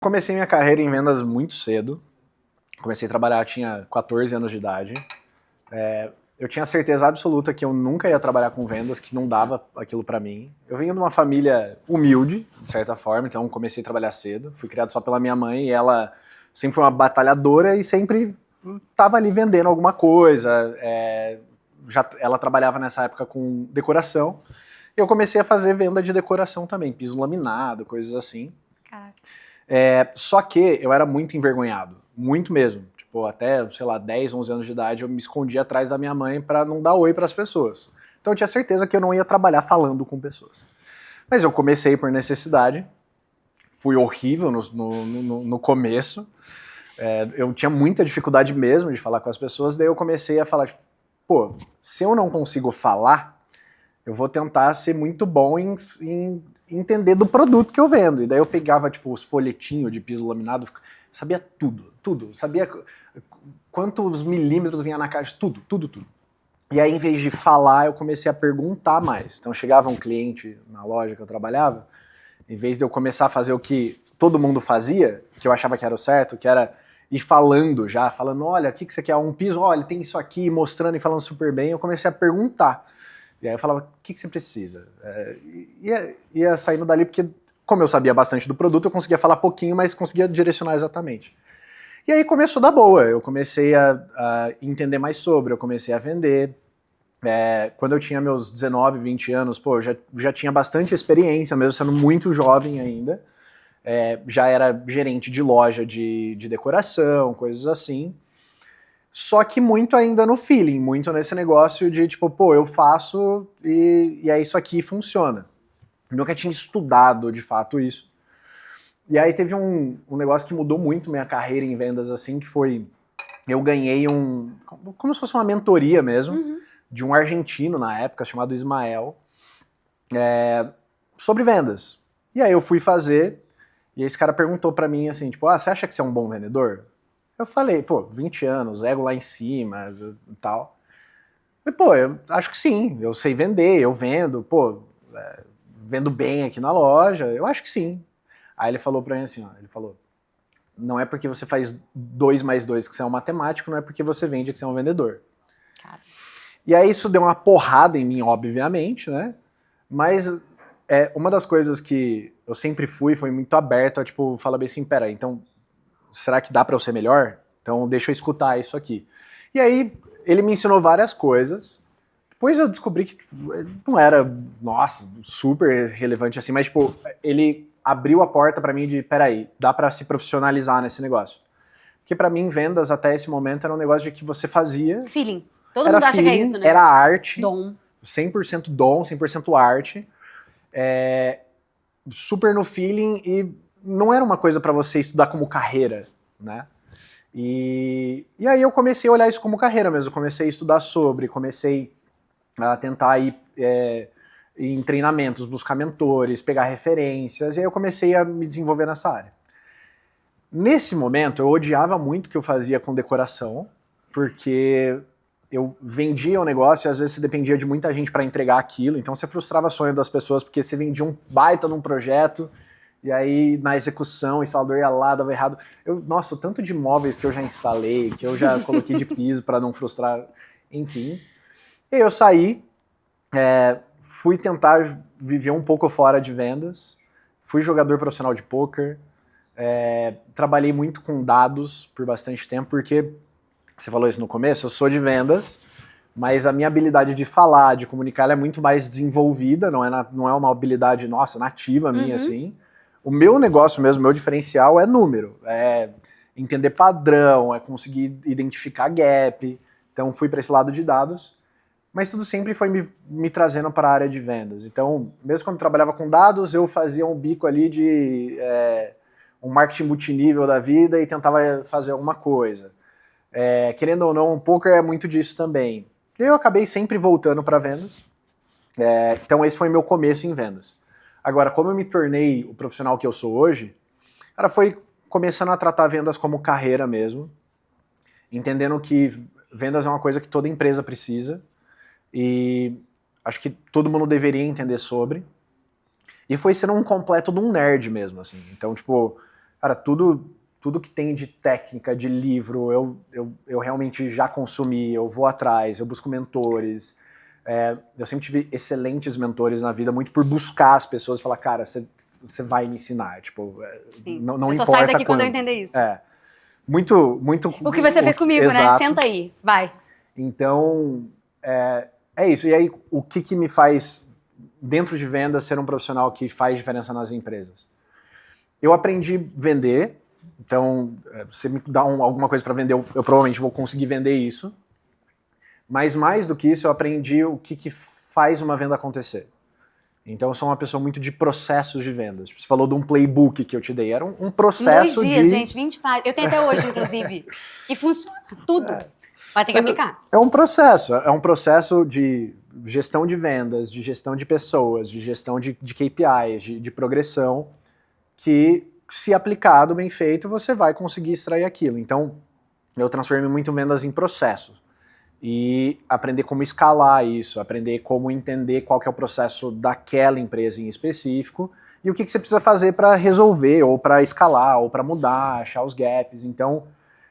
Comecei minha carreira em vendas muito cedo. Comecei a trabalhar, tinha 14 anos de idade. Eu tinha certeza absoluta que eu nunca ia trabalhar com vendas, que não dava aquilo pra mim. Eu venho de uma família humilde, de certa forma, então comecei a trabalhar cedo. Fui criado só pela minha mãe e ela sempre foi uma batalhadora e sempre estava ali vendendo alguma coisa. Ela trabalhava nessa época com decoração. Eu comecei a fazer venda de decoração também, piso laminado, coisas assim. Caraca. Só que eu era muito envergonhado, muito mesmo. Tipo, até, sei lá, 10, 11 anos de idade, eu me escondia atrás da minha mãe pra não dar oi pras pessoas. Então eu tinha certeza que eu não ia trabalhar falando com pessoas. Mas eu comecei por necessidade, fui horrível no começo, eu tinha muita dificuldade mesmo de falar com as pessoas, daí eu comecei a falar, tipo, pô, se eu não consigo falar, eu vou tentar ser muito bom em entender do produto que eu vendo. E daí eu pegava, tipo, os folhetinhos de piso laminado, sabia tudo. Sabia quantos milímetros vinha na caixa, tudo. E aí, em vez de falar, eu comecei a perguntar mais. Então chegava um cliente na loja que eu trabalhava, em vez de eu começar a fazer o que todo mundo fazia, que eu achava que era o certo, que era ir falando, olha, o que você quer? Um piso? Olha, tem isso aqui, mostrando e falando super bem, eu comecei a perguntar. E aí eu falava, o que você precisa? Ia saindo dali, porque como eu sabia bastante do produto, eu conseguia falar pouquinho, mas conseguia direcionar exatamente. E aí começou da boa, eu comecei a entender mais sobre, eu comecei a vender. Quando eu tinha meus 19, 20 anos, pô, eu já tinha bastante experiência, mesmo sendo muito jovem ainda. Já era gerente de loja de decoração, coisas assim. Só que muito ainda no feeling, muito nesse negócio de tipo, pô, eu faço e é isso aqui, funciona. Nunca tinha estudado de fato isso. E aí teve um negócio que mudou muito minha carreira em vendas, assim, que foi, eu ganhei como se fosse uma mentoria mesmo, de um argentino na época, chamado Ismael, sobre vendas. E aí eu fui fazer, e esse cara perguntou pra mim assim, tipo, você acha que você é um bom vendedor? Eu falei, pô, 20 anos, ego lá em cima e tal. E, pô, eu acho que sim, eu sei vender, eu vendo, pô, vendo bem aqui na loja, eu acho que sim. Aí ele falou pra mim assim, ó, ele falou, não é porque você faz 2 mais 2 que você é um matemático, não é porque você vende que você é um vendedor. Cara. E aí isso deu uma porrada em mim, obviamente, né? Mas uma das coisas que eu sempre foi muito aberto a, tipo, falar bem assim, pera, então, será que dá pra eu ser melhor? Então deixa eu escutar isso aqui. E aí ele me ensinou várias coisas. Depois eu descobri que não era, nossa, super relevante assim, mas tipo, ele abriu a porta pra mim de, peraí, dá pra se profissionalizar nesse negócio. Porque pra mim, vendas até esse momento era um negócio de que você fazia... Feeling. Todo era mundo acha que é feeling, isso, né? era arte, Dom. 100% dom, 100% arte, super no feeling e não era uma coisa pra você estudar como carreira, né? E aí eu comecei a olhar isso como carreira mesmo, comecei a estudar sobre, comecei a tentar ir em treinamentos, buscar mentores, pegar referências, e aí eu comecei a me desenvolver nessa área. Nesse momento, eu odiava muito o que eu fazia com decoração, porque eu vendia o negócio e às vezes você dependia de muita gente para entregar aquilo, então você frustrava o sonho das pessoas, porque você vendia um baita num projeto, e aí na execução o instalador ia lá, dava errado. Nossa, o tanto de móveis que eu já instalei, que eu já coloquei de piso para não frustrar, enfim. E aí eu saí, fui tentar viver um pouco fora de vendas, fui jogador profissional de pôquer, trabalhei muito com dados por bastante tempo, porque, você falou isso no começo, eu sou de vendas, mas a minha habilidade de falar, de comunicar, ela é muito mais desenvolvida, não é uma habilidade, nossa, nativa minha, assim. O meu negócio mesmo, o meu diferencial é número, é entender padrão, é conseguir identificar gap, então fui para esse lado de dados, mas tudo sempre foi me trazendo para a área de vendas. Então, mesmo quando eu trabalhava com dados, eu fazia um bico ali de um marketing multinível da vida e tentava fazer alguma coisa. Querendo ou não, um poker é muito disso também. E eu acabei sempre voltando para vendas. Então esse foi meu começo em vendas. Agora, como eu me tornei o profissional que eu sou hoje, cara, foi começando a tratar vendas como carreira mesmo, entendendo que vendas é uma coisa que toda empresa precisa, e acho que todo mundo deveria entender sobre. E foi sendo um completo de um nerd mesmo, assim. Então, tipo, Cara, tudo que tem de técnica, de livro, eu realmente já consumi, eu vou atrás, eu busco mentores. Eu sempre tive excelentes mentores na vida, muito por buscar as pessoas e falar, cara, você vai me ensinar, tipo, não eu importa só saio daqui quando eu quando. entender isso. Muito... O que você fez comigo, né? Exato. Senta aí, vai. Então, é isso. E aí, o que me faz, dentro de vendas, ser um profissional que faz diferença nas empresas? Eu aprendi a vender, então, você me dá alguma coisa para vender, eu provavelmente vou conseguir vender isso. Mas mais do que isso, eu aprendi o que faz uma venda acontecer. Então, eu sou uma pessoa muito de processos de vendas. Você falou de um playbook que eu te dei. Era um processo 2 dias, de... gente, 20 páginas. Eu tenho até hoje, inclusive. E funciona tudo. Vai ter que aplicar. É um processo de gestão de vendas, de gestão de pessoas, de gestão de KPIs, de progressão, que, se aplicado, bem feito, você vai conseguir extrair aquilo. Então, eu transformei muito vendas em processos. E aprender como escalar isso, aprender como entender qual que é o processo daquela empresa em específico e o que você precisa fazer para resolver, ou para escalar, ou para mudar, achar os gaps. Então,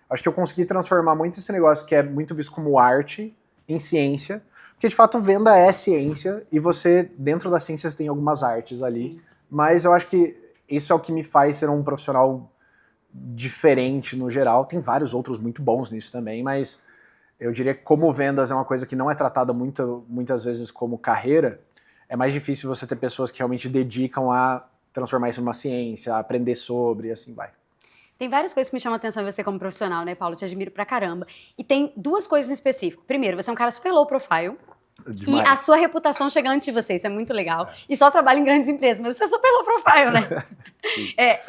acho que eu consegui transformar muito esse negócio que é muito visto como arte em ciência, porque de fato venda é ciência e você, dentro da ciência, você tem algumas artes ali. Sim. Mas eu acho que isso é o que me faz ser um profissional diferente no geral. Tem vários outros muito bons nisso também, mas eu diria que como vendas é uma coisa que não é tratada muitas vezes como carreira, é mais difícil você ter pessoas que realmente dedicam a transformar isso numa ciência, a aprender sobre e assim vai. Tem várias coisas que me chamam a atenção em você como profissional, né, Paulo? Eu te admiro pra caramba. E tem 2 coisas em específico. Primeiro, você é um cara super low profile. Demais. E a sua reputação chega antes de você, isso é muito legal. E só trabalha em grandes empresas, mas você é super low profile, né?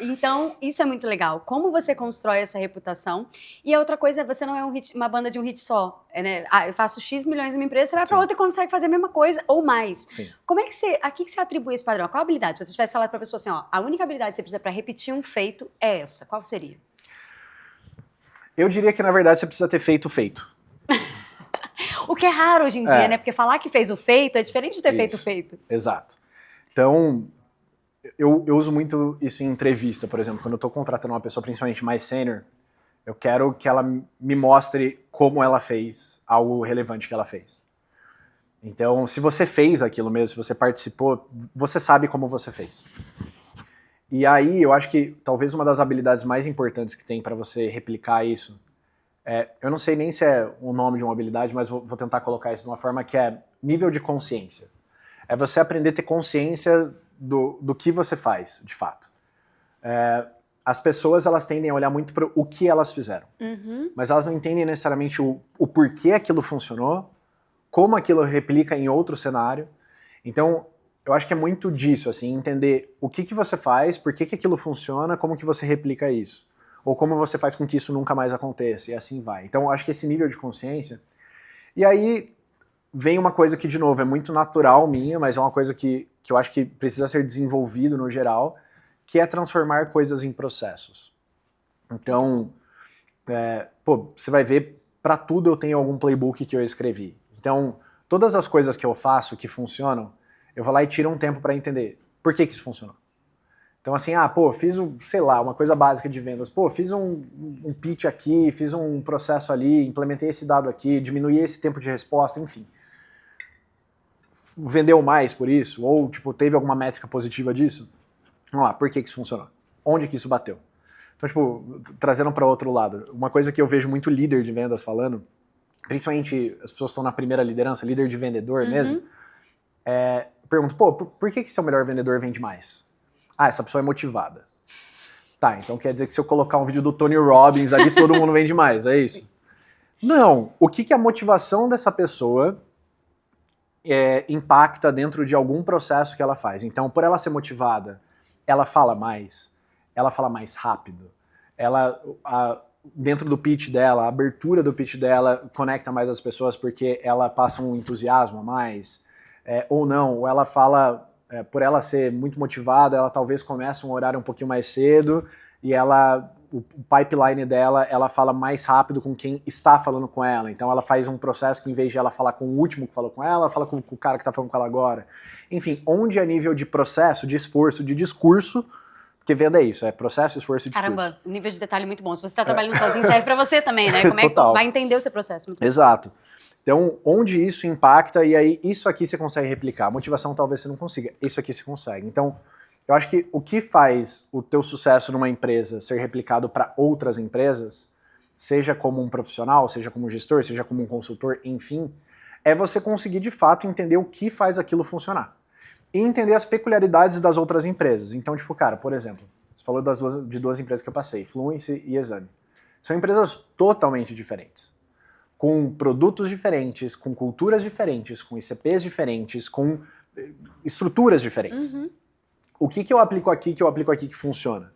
Então, isso é muito legal. Como você constrói essa reputação? E a outra coisa é, você não é uma banda de um hit só. Né? Eu faço X milhões em uma empresa, você vai para outra e consegue fazer a mesma coisa ou mais. Sim. Como é que a que você atribui esse padrão? Qual habilidade? Se você tivesse falado para a pessoa assim, ó, a única habilidade que você precisa para repetir um feito é essa, qual seria? Eu diria que, na verdade, você precisa ter feito. O que é raro hoje em dia, né? Porque falar que fez o feito é diferente de ter feito o feito. Exato. Então, eu uso muito isso em entrevista, por exemplo. Quando eu estou contratando uma pessoa, principalmente mais sênior, eu quero que ela me mostre como ela fez algo relevante que ela fez. Então, se você fez aquilo mesmo, se você participou, você sabe como você fez. E aí, eu acho que talvez uma das habilidades mais importantes que tem para você replicar isso, eu não sei nem se é o nome de uma habilidade, mas vou tentar colocar isso de uma forma que é nível de consciência. É você aprender a ter consciência do que você faz, de fato. As pessoas, elas tendem a olhar muito para o que elas fizeram. Uhum. Mas elas não entendem necessariamente o porquê aquilo funcionou, como aquilo replica em outro cenário. Então, eu acho que é muito disso, assim, entender o que você faz, por que aquilo funciona, como que você replica isso. Ou como você faz com que isso nunca mais aconteça, e assim vai. Então, eu acho que esse nível de consciência... E aí, vem uma coisa que, de novo, é muito natural minha, mas é uma coisa que eu acho que precisa ser desenvolvido no geral, que é transformar coisas em processos. Então, você vai ver, para tudo eu tenho algum playbook que eu escrevi. Então, todas as coisas que eu faço que funcionam, eu vou lá e tiro um tempo para entender por que isso funcionou. Então, assim, fiz, sei lá, uma coisa básica de vendas. Fiz um pitch aqui, fiz um processo ali, implementei esse dado aqui, diminuí esse tempo de resposta, enfim. Vendeu mais por isso? Ou, teve alguma métrica positiva disso? Vamos lá, por que isso funcionou? Onde que isso bateu? Então, trazendo para outro lado, uma coisa que eu vejo muito líder de vendas falando, principalmente as pessoas que estão na primeira liderança, líder de vendedor mesmo, pergunto, por que esse é o melhor vendedor vende mais? Essa pessoa é motivada. Tá, então quer dizer que se eu colocar um vídeo do Tony Robbins ali, todo mundo vende mais, é isso? Sim. Não, o que a motivação dessa pessoa impacta dentro de algum processo que ela faz. Então, por ela ser motivada, ela fala mais rápido, dentro do pitch dela, a abertura do pitch dela conecta mais as pessoas porque ela passa um entusiasmo a mais, ou não, ou ela fala... por ela ser muito motivada, ela talvez comece um horário um pouquinho mais cedo e o pipeline dela, ela fala mais rápido com quem está falando com ela. Então ela faz um processo que, em vez de ela falar com o último que falou com ela fala com o cara que está falando com ela agora. Enfim, onde a nível de processo, de esforço, de discurso, Porque venda é isso, é processo, esforço e discurso. Caramba, nível de detalhe muito bom. Se você tá trabalhando sozinho, serve pra você também, né? Como é que Total. vai entender o seu processo? Muito bom. Exato. Então, onde isso impacta, e aí isso aqui você consegue replicar. A motivação talvez você não consiga, isso aqui você consegue. Então, eu acho que o que faz o teu sucesso numa empresa ser replicado para outras empresas, seja como um profissional, seja como um gestor, seja como um consultor, enfim, é você conseguir de fato entender o que faz aquilo funcionar. E entender as peculiaridades das outras empresas. Então, tipo, cara, por exemplo, você falou de duas empresas que eu passei, Fluency e Exame. São empresas totalmente diferentes. Com produtos diferentes, com culturas diferentes, com ICPs diferentes, com estruturas diferentes. Uhum. O que eu aplico aqui que funciona?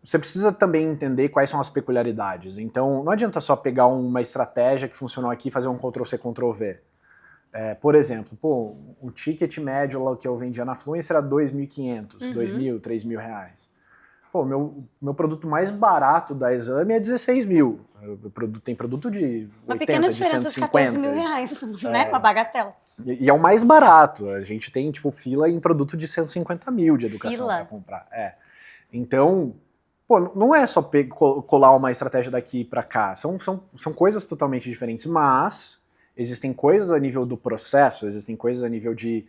Você precisa também entender quais são as peculiaridades. Então, não adianta só pegar uma estratégia que funcionou aqui e fazer um Ctrl-C, Ctrl-V. Por exemplo, o ticket médio lá que eu vendia na Fluency era 2.500, Uhum. 2.000, 3.000 reais. Meu produto mais barato da Exame é 16 mil. Tem produto de 80, uma pequena diferença de 150. de 14 mil reais, né? Uma bagatela. E é o mais barato. A gente tem, tipo, fila em produto de 150 mil de educação para comprar. Então, não é só colar uma estratégia daqui para cá. São coisas totalmente diferentes, mas existem coisas a nível do processo, existem coisas a nível de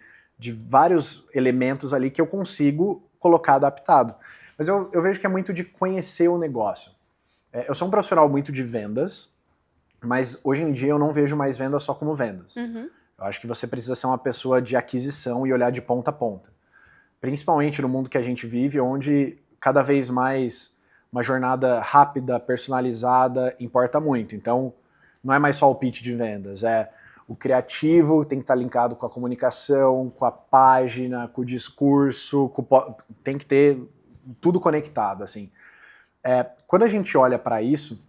vários elementos ali que eu consigo colocar adaptado. Mas eu vejo que é muito de conhecer o negócio. Eu sou um profissional muito de vendas, mas hoje em dia eu não vejo mais vendas só como vendas. Uhum. Eu acho que você precisa ser uma pessoa de aquisição e olhar de ponta a ponta. Principalmente no mundo que a gente vive, onde cada vez mais uma jornada rápida, personalizada, importa muito. Então, não é mais só o pitch de vendas, o criativo tem que estar linkado com a comunicação, com a página, com o discurso, tem que ter tudo conectado, assim. Quando a gente olha para isso,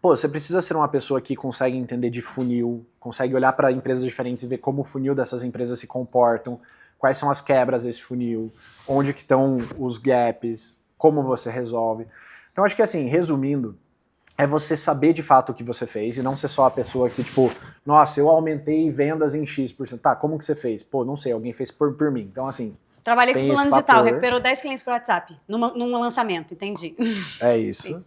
você precisa ser uma pessoa que consegue entender de funil, consegue olhar para empresas diferentes e ver como o funil dessas empresas se comportam, quais são as quebras desse funil, onde que estão os gaps, como você resolve. Então, acho que, assim, resumindo, é você saber de fato o que você fez e não ser só a pessoa que, tipo, nossa, eu aumentei vendas em X%. Tá, como que você fez? Não sei, alguém fez por mim. Então, assim, trabalhei com fulano de tal, recuperou 10 clientes por WhatsApp, num lançamento, entendi. É isso. Sim.